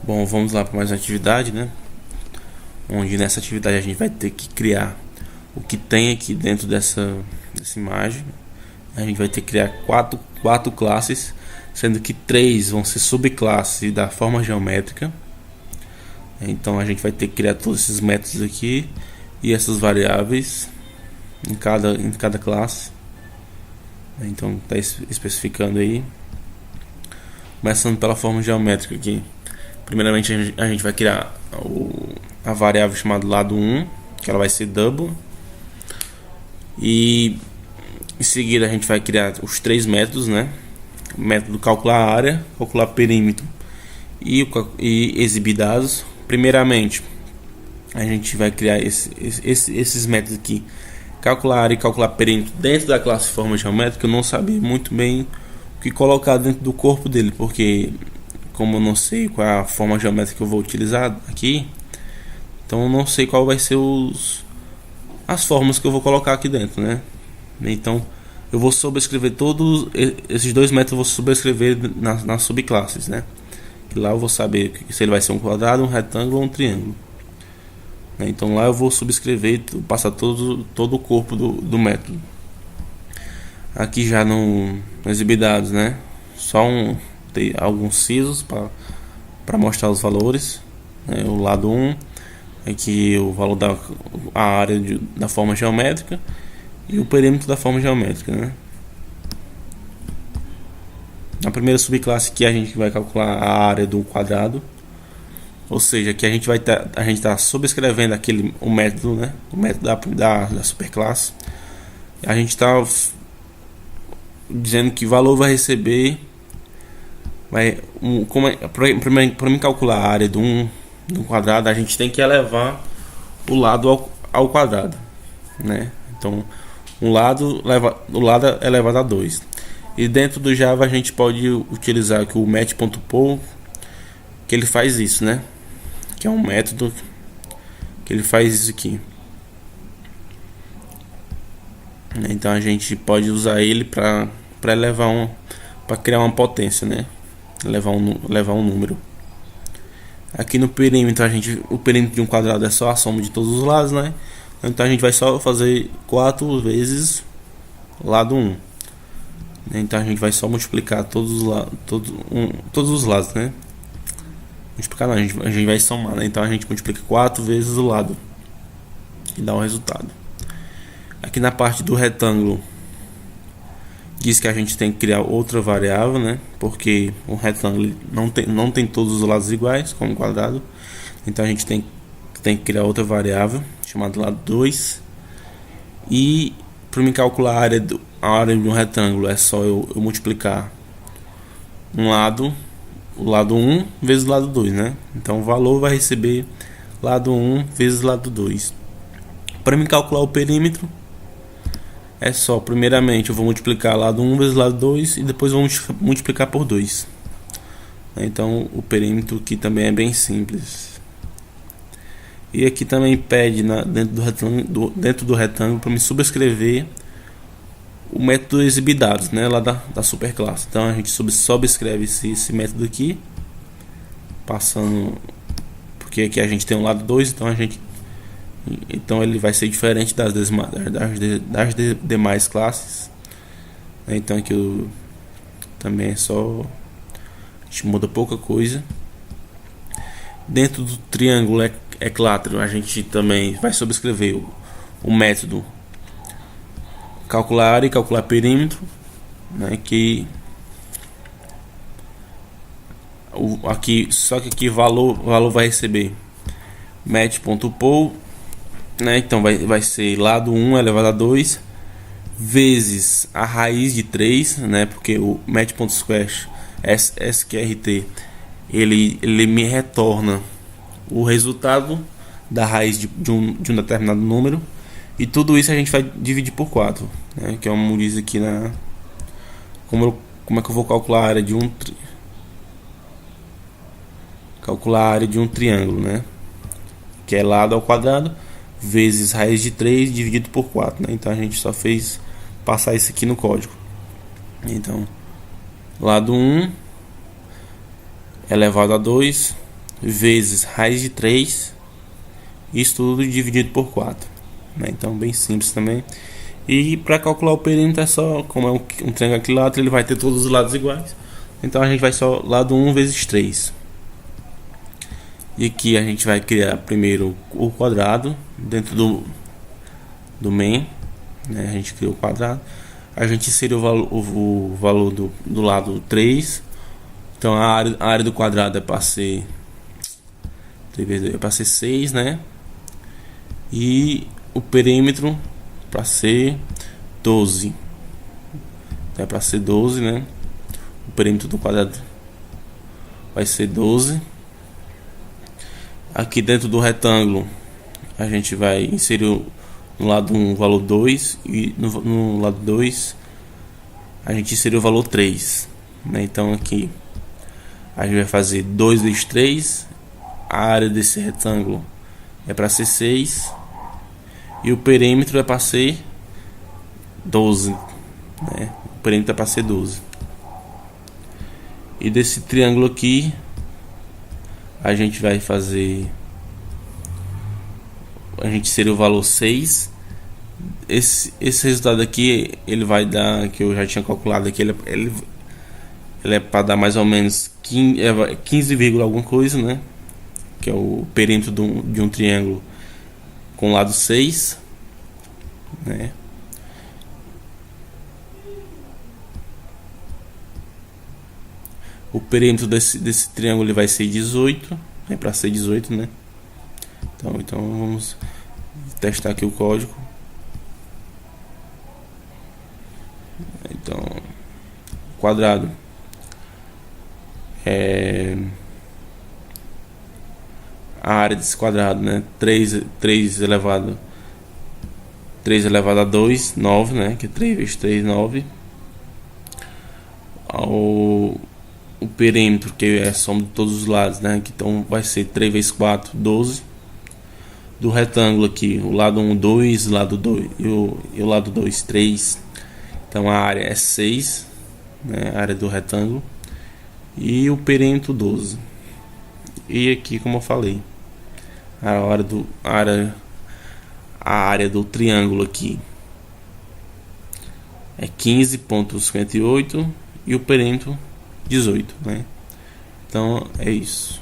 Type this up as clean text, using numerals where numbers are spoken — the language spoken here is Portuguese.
Bom, vamos lá para mais uma atividade, né? Onde nessa atividade a gente vai ter que criar o que tem aqui dentro dessa imagem. A gente vai ter que criar quatro classes, sendo que três vão ser subclasses da forma geométrica. Então a gente vai ter que criar todos esses métodos aqui e essas variáveis em cada classe. Então está especificando aí. Começando pela forma geométrica aqui. Primeiramente a gente vai criar a variável chamada lado 1, que ela vai ser double. E em seguida a gente vai criar os três métodos, né? O método calcular área, calcular perímetro e exibir dados. Primeiramente a gente vai criar esses métodos aqui, calcular área e calcular perímetro, dentro da classe forma geométrica. Eu não sabia muito bem o que colocar dentro do corpo dele, porque como eu não sei qual é a forma geométrica que eu vou utilizar aqui, então eu não sei qual vai ser as formas que eu vou colocar aqui dentro, né? Então eu vou sobrescrever todos esses dois métodos, eu vou sobrescrever nas subclasses, né? Que lá eu vou saber se ele vai ser um quadrado, um retângulo ou um triângulo. Então lá eu vou subscrever e passar todo o corpo do método. Aqui já no exibir dados, né? Só tem alguns sisos para mostrar os valores, né? O lado 1 aqui o valor da área da forma geométrica e o perímetro da forma geométrica, né? Na primeira subclasse aqui a gente vai calcular a área do quadrado, ou seja, que a gente está subscrevendo o método, né? O método da superclasse. A gente está dizendo que valor vai receber, para mim calcular a área do quadrado, a gente tem que elevar o lado ao quadrado, né? Então o lado é elevado a 2. E dentro do Java a gente pode utilizar aqui o match.poll, que ele faz isso, né? Que é um método que ele faz isso aqui. Então a gente pode usar ele para criar uma potência, né? Levar um número. Aqui no perímetro o perímetro de um quadrado é só a soma de todos os lados, né? Então a gente vai só fazer 4 vezes lado 1. Então a gente vai só multiplicar todos os lados, né? Multiplicar não, a gente vai somar, né? Então a gente multiplica 4 vezes o lado e dá o resultado. Aqui na parte do retângulo diz que a gente tem que criar outra variável, né? Porque o retângulo não tem todos os lados iguais, como o quadrado. Então a gente tem que criar outra variável chamada lado 2. E para me calcular a área de um retângulo é só eu multiplicar o lado 1 vezes o lado 2, né? Então o valor vai receber lado 1 vezes lado 2. Para me calcular o perímetro é só, primeiramente eu vou multiplicar lado 1 vezes lado 2 e depois vou multiplicar por 2. Então o perímetro aqui também é bem simples. E aqui também pede dentro do retângulo para me subscrever o método exibir dados, né, lá da superclasse. Então a gente subscreve esse método aqui, passando, porque aqui a gente tem um lado 2, então ele vai ser diferente das demais classes. Então aqui também é só, a gente muda pouca coisa. Dentro do triângulo equilátero a gente também vai subscrever o método calcular área e calcular perímetro, né? Só que aqui valor vai receber match.poll, né? Então vai ser lado 1 elevado a 2 vezes a raiz de 3, né? Porque o match.square sqrt ele me retorna o resultado da raiz de um determinado número. E tudo isso a gente vai dividir por 4, né? Que é um diz aqui como é que eu vou calcular a área de um triângulo, né? Que é lado ao quadrado vezes raiz de 3 dividido por 4, né? Então a gente só fez passar isso aqui no código. Então lado 1 elevado a 2 vezes raiz de 3, isso tudo dividido por 4, né? Então bem simples também. E para calcular o perímetro é só, como é um triângulo equilátero, ele vai ter todos os lados iguais. Então a gente vai só lado 1 vezes 3. E aqui a gente vai criar primeiro o quadrado dentro do main, né? A gente criou o quadrado. A gente inseriu o valor do lado 3. Então a área do quadrado é para ser 6, né? E o perímetro para ser 12. Então é para ser 12, né? O perímetro do quadrado vai ser 12. Aqui dentro do retângulo a gente vai inserir no lado 1 o valor 2 e no lado 2 a gente inseriu o valor 3, né? Então aqui a gente vai fazer 2 vezes 3. A área desse retângulo é para ser 6 e o perímetro é para ser 12, né? O perímetro é para ser 12. E desse triângulo aqui a gente vai fazer, a gente inseriu o valor 6. Esse resultado aqui ele vai dar, que eu já tinha calculado aqui, ele é para dar mais ou menos 15, alguma coisa, né? Que é o perímetro de um triângulo com lado 6, né? O perímetro desse triângulo ele vai ser 18, é para ser 18, né? Então vamos testar aqui o código. Então, quadrado é a área desse quadrado, né? 3 elevado a 2, 9, né? Que é 3 vezes 3, 9. O perímetro, que é a soma de todos os lados, né? Então vai ser 3 vezes 4, 12. Do retângulo aqui, o lado 1, 2, lado 2 e o lado 2, 3. Então a área é 6, né? A área do retângulo. E o perímetro 12. E aqui, como eu falei, a área do triângulo aqui é 15,58 e o perímetro 18, né? Então é isso.